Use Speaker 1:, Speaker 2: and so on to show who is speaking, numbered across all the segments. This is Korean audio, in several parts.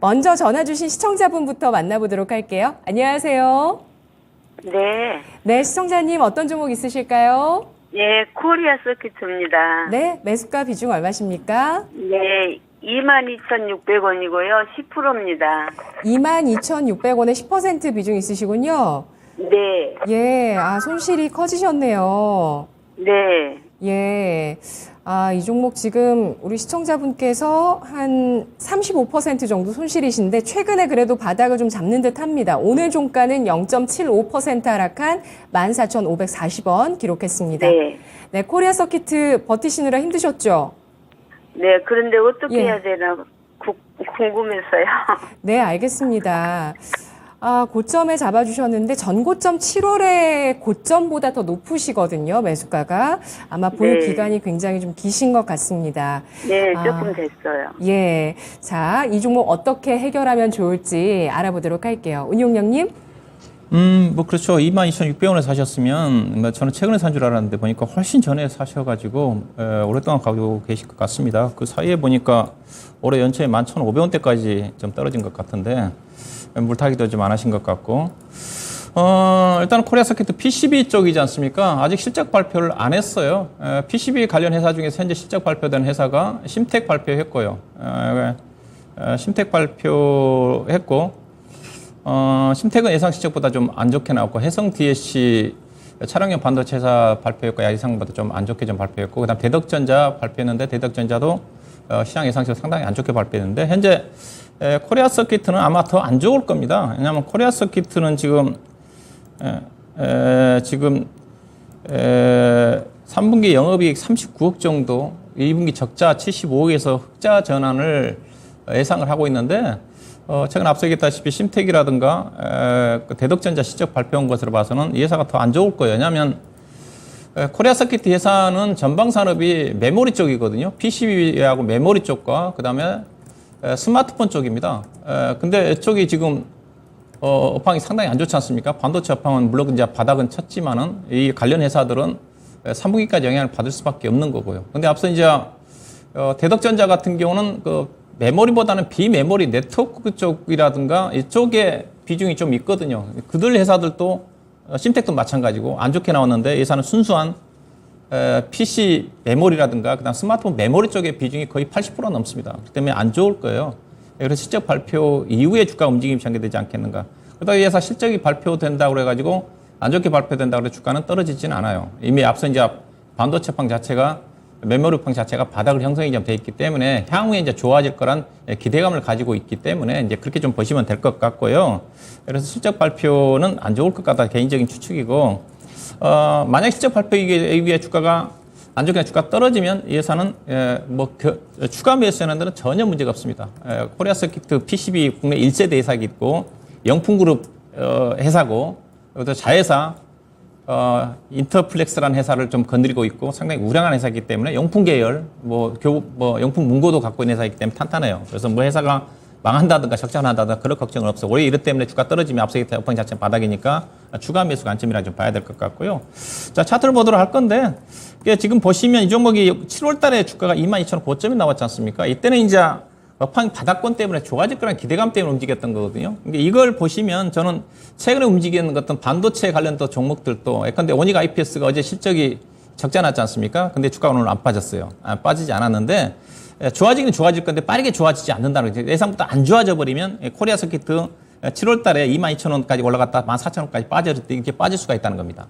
Speaker 1: 먼저 전화 주신 시청자분부터 만나보도록 할게요. 안녕하세요.
Speaker 2: 네.
Speaker 1: 네, 시청자님 어떤 종목 있으실까요?
Speaker 2: 예, 코리아 서킷입니다.
Speaker 1: 네, 매수가 비중 얼마십니까?
Speaker 2: 네, 22,600원이고요. 10%입니다.
Speaker 1: 22,600원에 10% 비중 있으시군요.
Speaker 2: 네.
Speaker 1: 예, 손실이 커지셨네요.
Speaker 2: 네.
Speaker 1: 예. 이 종목 지금 우리 시청자분께서 한 35% 정도 손실이신데 최근에 그래도 바닥을 좀 잡는 듯 합니다. 오늘 종가는 0.75% 하락한 14,540원 기록했습니다.
Speaker 2: 네.
Speaker 1: 네, 코리아 서킷 버티시느라 힘드셨죠?
Speaker 2: 네, 그런데 어떻게
Speaker 1: 예.
Speaker 2: 해야 되나 궁금해서요.
Speaker 1: 네, 알겠습니다. 고점에 잡아주셨는데 전고점 7월에 고점보다 더 높으시거든요. 매수가가. 아마 보유
Speaker 2: 네.
Speaker 1: 기간이 굉장히 좀 기신 것 같습니다.
Speaker 2: 네, 조금 됐어요.
Speaker 1: 예. 자, 이 종목 어떻게 해결하면 좋을지 알아보도록 할게요. 운용령님.
Speaker 3: 뭐 그렇죠. 22,600원에 사셨으면 뭐 저는 최근에 산 줄 알았는데 보니까 훨씬 전에 사셔가지고 오랫동안 가지고 계실 것 같습니다. 그 사이에 보니까 올해 연초에 11,500원대까지 좀 떨어진 것 같은데 물타기도 좀 안 하신 것 같고 일단 코리아 서킷 PCB 쪽이지 않습니까? 아직 실적 발표를 안 했어요. PCB 관련 회사 중에서 현재 실적 발표된 회사가 심텍 발표했고요. 심텍 발표했고 심텍은 예상 실적보다 좀 안 좋게 나왔고 해성 DSC 차량용 반도체 회사 발표했고 예상보다 좀 안 좋게 좀 발표했고 그다음 대덕전자 발표했는데 대덕전자도 시장 예상치로 상당히 안 좋게 발표했는데 현재 코리아 서킷은 아마 더 안 좋을 겁니다. 왜냐하면 코리아 서킷은 지금 3분기 영업이익 39억 정도, 2분기 적자 75억에서 흑자 전환을 예상을 하고 있는데 최근 앞서 얘기했다시피 심텍이라든가 대덕전자 실적 발표한 것으로 봐서는 이 회사가 더 안 좋을 거예요. 왜냐하면 코리아 서킷 회사는 전방 산업이 메모리 쪽이거든요. PCB하고 메모리 쪽과 그다음에 스마트폰 쪽입니다. 근데 이쪽이 지금 업황이 상당히 안 좋지 않습니까? 반도체 업황은 물론 이제 바닥은 쳤지만은 이 관련 회사들은 3분기까지 영향을 받을 수밖에 없는 거고요. 근데 앞서 이제 대덕전자 같은 경우는 그 메모리보다는 비메모리 네트워크 쪽이라든가 이쪽에 비중이 좀 있거든요. 그들 회사들도 심텍도 마찬가지고 안 좋게 나왔는데 예산은 순수한 PC 메모리라든가 그다음 스마트폰 메모리 쪽의 비중이 거의 80% 넘습니다. 그렇기 때문에 안 좋을 거예요. 그래서 실적 발표 이후에 주가 움직임이 전개되지 않겠는가. 그러다 회사 실적이 발표된다고 그래가지고 안 좋게 발표된다고 해서 주가는 떨어지지는 않아요. 이미 앞서 이제 반도체판 자체가 메모리판 자체가 바닥을 형성이 좀 돼 있기 때문에 향후에 이제 좋아질 거란 기대감을 가지고 있기 때문에 이제 그렇게 좀 보시면 될 것 같고요. 그래서 실적 발표는 안 좋을 것 같다 개인적인 추측이고 만약 실적 발표 이후에 주가가 안 좋게 주가 떨어지면 이 회사는 추가 매수하는 데는 전혀 문제가 없습니다. 코리아 서킷 PCB 국내 1세대 회사가 있고 영풍그룹 회사고 또 자회사 인터플렉스라는 회사를 좀 건드리고 있고 상당히 우량한 회사이기 때문에 용품 계열, 용품 문고도 갖고 있는 회사이기 때문에 탄탄해요. 그래서 뭐 회사가 망한다든가 적자난다든가 그런 걱정은 없어. 오히려 이것 때문에 주가 떨어지면 앞서 얘기했던 업황 자체는 바닥이니까 추가 매수 관점이라 좀 봐야 될 것 같고요. 자, 차트를 보도록 할 건데 지금 보시면 이 종목이 7월 달에 주가가 22,000원 고점이 나왔지 않습니까? 이때는 이제 업황 바닥권 때문에 좋아질 거라는 기대감 때문에 움직였던 거거든요. 근데 이걸 보시면 저는 최근에 움직이는 어떤 반도체 관련 또 종목들도 예컨대 오닉 IPS가 어제 실적이 적자 났지 않습니까? 근데 주가가 오늘 안 빠졌어요. 빠지지 않았는데 좋아지긴 좋아질 건데 빠르게 좋아지지 않는다는 거죠. 예상보다 안 좋아져 버리면 코리아 서킷 7월 달에 22,000원까지 올라갔다 14,000원까지 빠질 때 이렇게 빠질 수가 있다는 겁니다.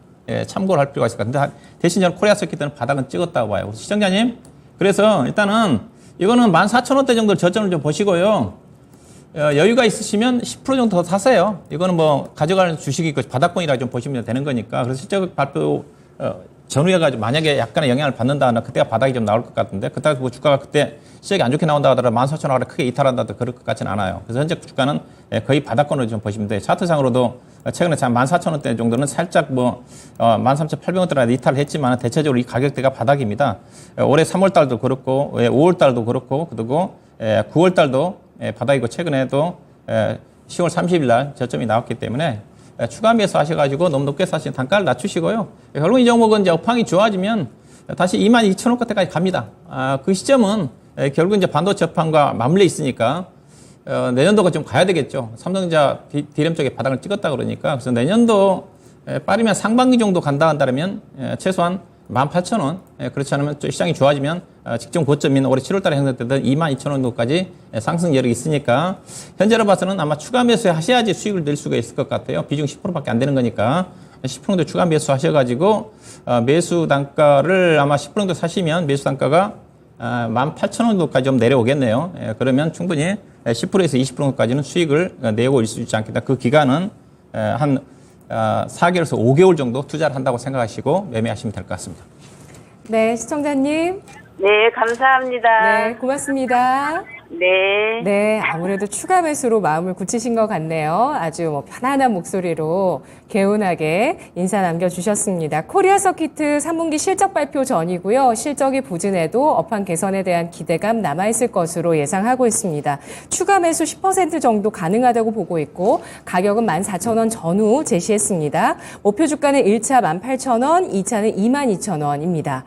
Speaker 3: 참고를 할 필요가 있을 것 같은데 대신 저는 코리아 서킷은 바닥은 찍었다고 봐요. 시청자님, 그래서 일단은 이거는 14,000원대 정도 저점을 좀 보시고요. 여유가 있으시면 10% 정도 더 사세요. 이거는 뭐 가져갈 주식이 있고 바닥권이라 좀 보시면 되는 거니까. 그래서 실적 발표 전후해가지고 만약에 약간의 영향을 받는다거나 그때가 바닥이 좀 나올 것 같은데 그때 뭐 주가가 그때 시작이 안 좋게 나온다 하더라도 14,000원에 크게 이탈한다도 그럴 것 같지는 않아요. 그래서 현재 주가는 거의 바닥권으로 좀 보시면 돼요. 차트상으로도 최근에 14,000원대 정도는 살짝 13,800원대나 이탈을 했지만 대체적으로 이 가격대가 바닥입니다. 올해 3월 달도 그렇고 5월 달도 그렇고 그리고 9월 달도 바닥이고 최근에도 10월 30일 날 저점이 나왔기 때문에 추가 매수 하셔가지고 너무 높게 사시는 단가를 낮추시고요. 결국 이 종목은 이제 업황이 좋아지면 다시 22,000원대까지 갑니다. 그 시점은 결국 이제 반도체 업황과 맞물려 있으니까 내년도가 좀 가야 되겠죠. 삼성전자 D램 쪽에 바닥을 찍었다 그러니까. 그래서 내년도 빠르면 상반기 정도 간다 한다면 최소한 18,000원. 그렇지 않으면 또 시장이 좋아지면 직전 고점인 올해 7월 달에 형성됐던 22,000원 정도까지 상승 여력이 있으니까 현재로 봐서는 아마 추가 매수 하셔야지 수익을 낼 수가 있을 것 같아요. 비중 10%밖에 안 되는 거니까 10% 정도 추가 매수 하셔가지고 매수 단가를 아마 10% 정도 사시면 매수 단가가 18,000원 정도까지 좀 내려오겠네요. 그러면 충분히 10%에서 20% 정도까지는 수익을 내고 올 수 있지 않겠다. 그 기간은 한 4개월에서 5개월 정도 투자를 한다고 생각하시고 매매하시면 될 것 같습니다.
Speaker 1: 네, 시청자님.
Speaker 2: 네, 감사합니다.
Speaker 1: 네, 고맙습니다.
Speaker 2: 네.
Speaker 1: 네, 아무래도 추가 매수로 마음을 굳히신 것 같네요. 아주 뭐 편안한 목소리로 개운하게 인사 남겨주셨습니다. 코리아 서키트 3분기 실적 발표 전이고요. 실적이 부진해도 업황 개선에 대한 기대감 남아있을 것으로 예상하고 있습니다. 추가 매수 10% 정도 가능하다고 보고 있고 가격은 14,000원 전후 제시했습니다. 목표 주가는 1차 18,000원, 2차는 22,000원입니다.